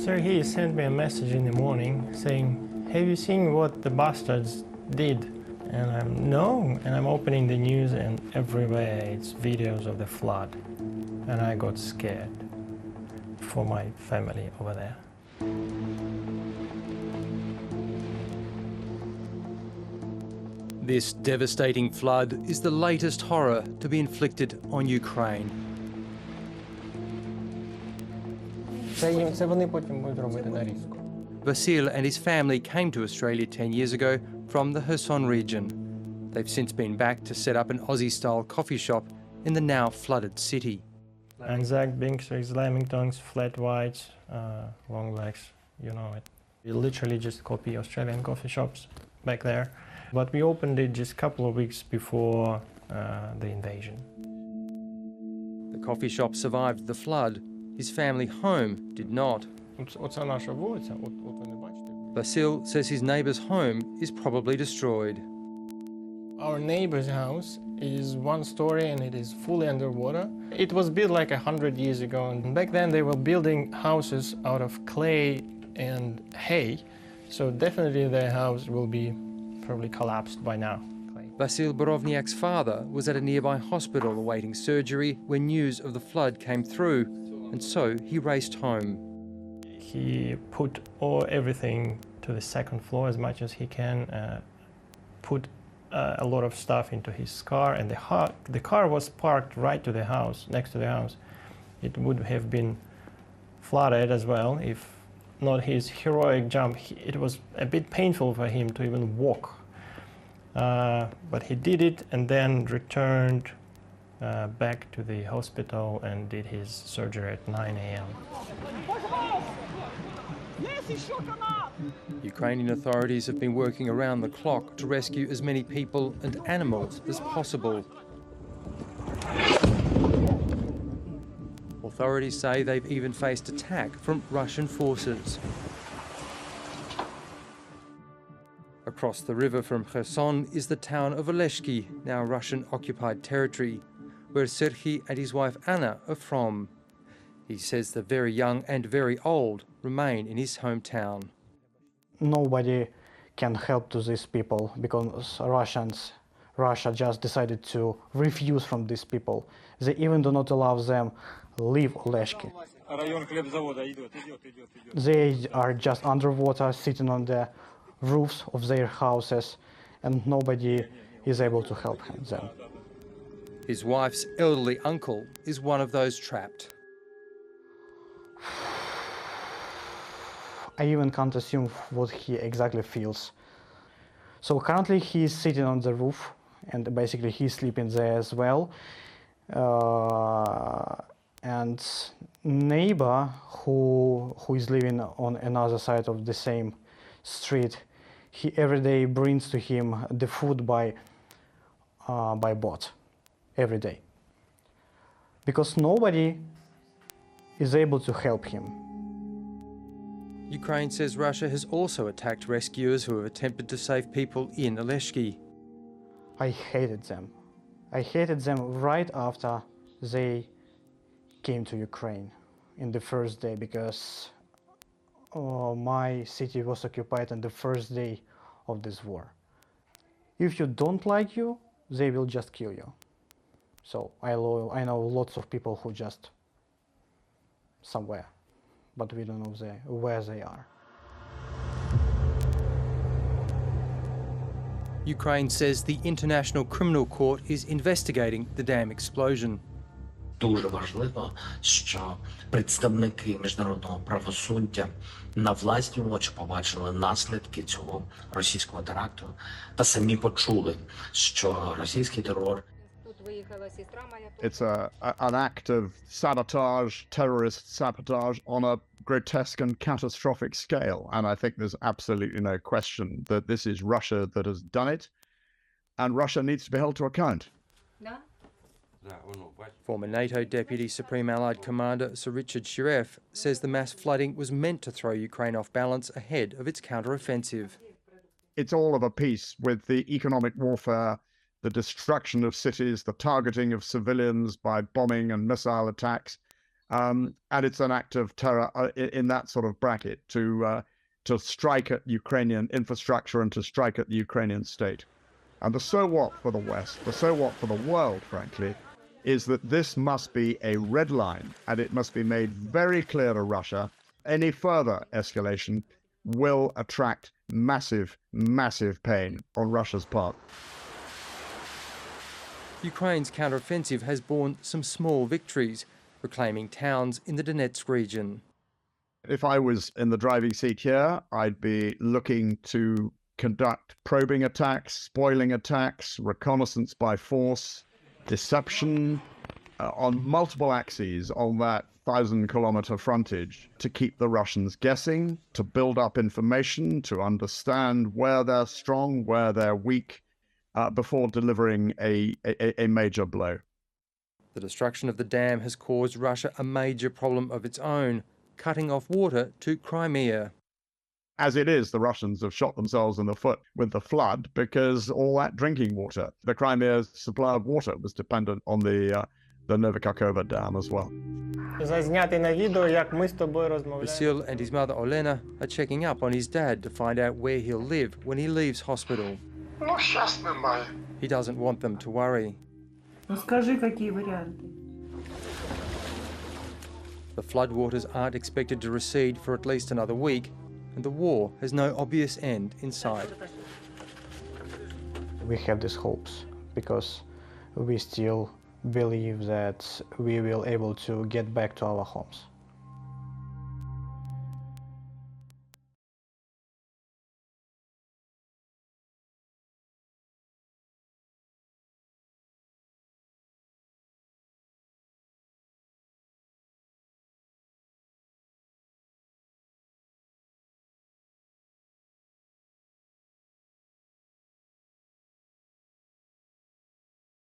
So he sent me a message in the morning saying, "Have you seen what the bastards did?" And I'm opening the news, and everywhere it's videos of the flood. And I got scared for my family over there. This devastating flood is the latest horror to be inflicted on Ukraine. Це вони потім будуть робити нарізку. Vasil and his family came to Australia 10 years ago from the Kherson region. They've since been back to set up an Aussie-style coffee shop in the now flooded city. Anzac, Binks, Lamingtons, flat whites, long legs, you know it. We literally just copy Australian coffee shops back there. But we opened it just a couple of weeks before the invasion. The coffee shop survived the flood. His family home did not. Оце наша вулиця, от ви не бачите. Vasil says his neighbour's home is probably destroyed. Our neighbor's house is one story and it is fully underwater. It was built like 100 years ago, and back then they were building houses out of clay and hay, so definitely their house will be probably collapsed by now. Vasil Borovniak's father was at a nearby hospital awaiting surgery when news of the flood came through, and so he raced home. He put everything to the second floor as much as he can, put a lot of stuff into his car, and the car was parked right to the house, next to the house. It would have been flooded as well if not his heroic jump. It was a bit painful for him to even walk, but he did it and then returned back to the hospital and did his surgery at 9 a.m. Ukrainian authorities have been working around the clock to rescue as many people and animals as possible. Authorities say they've even faced attack from Russian forces. Across the river from Kherson is the town of Oleshki, now Russian-occupied territory, where Serhiy and his wife Anna are from. He says the very young and very old remain in his hometown. Nobody can help to these people because Russia just decided to refuse from these people. They even do not allow them leave Oleshki. They are just underwater, sitting on the roofs of their houses, and nobody is able to help them. His wife's elderly uncle is one of those trapped. I even can't assume what he exactly feels. So currently he is sitting on the roof, and basically he's sleeping there as well. And neighbor who is living on another side of the same street, he every day brings to him the food by boat, every day. Because nobody is able to help him. Ukraine says Russia has also attacked rescuers who have attempted to save people in Oleshki. I hated them. I hated them right after they came to Ukraine in the first day, because my city was occupied on the first day of this war. If you don't like you, they will just kill you. So I know lots of people who just somewhere, but we don't know where they are. Ukraine says the International Criminal Court is investigating the dam explosion. Дуже важливо, що представники міжнародного правосуддя на власні очі побачили наслідки цього російського теракту та самі почули, що російський терор. It's an act of sabotage, terrorist sabotage on a grotesque and catastrophic scale. And I think there's absolutely no question that this is Russia that has done it, and Russia needs to be held to account. Former NATO Deputy Supreme Allied Commander Sir Richard Shiref says the mass flooding was meant to throw Ukraine off balance ahead of its counter-offensive. It's all of a piece with the economic warfare, the destruction of cities, the targeting of civilians by bombing and missile attacks, And it's an act of terror in that sort of bracket to strike at Ukrainian infrastructure and to strike at the Ukrainian state. And the so what for the West, the so what for the world, frankly, is that this must be a red line, and it must be made very clear to Russia. Any further escalation will attract massive, massive pain on Russia's part. Ukraine's counteroffensive has borne some small victories, reclaiming towns in the Donetsk region. If I was in the driving seat here, I'd be looking to conduct probing attacks, spoiling attacks, reconnaissance by force, deception on multiple axes on that 1,000-kilometer frontage to keep the Russians guessing, to build up information, to understand where they're strong, where they're weak, before delivering a major blow. The destruction of the dam has caused Russia a major problem of its own, cutting off water to Crimea. As it is, the Russians have shot themselves in the foot with the flood because all that drinking water, the Crimea's supply of water, was dependent on the Nova Kakhovka dam as well. Vasil and his mother Olena are checking up on his dad to find out where he'll live when he leaves hospital. He doesn't want them to worry. The floodwaters aren't expected to recede for at least another week, and the war has no obvious end in sight. We have these hopes because we still believe that we will be able to get back to our homes.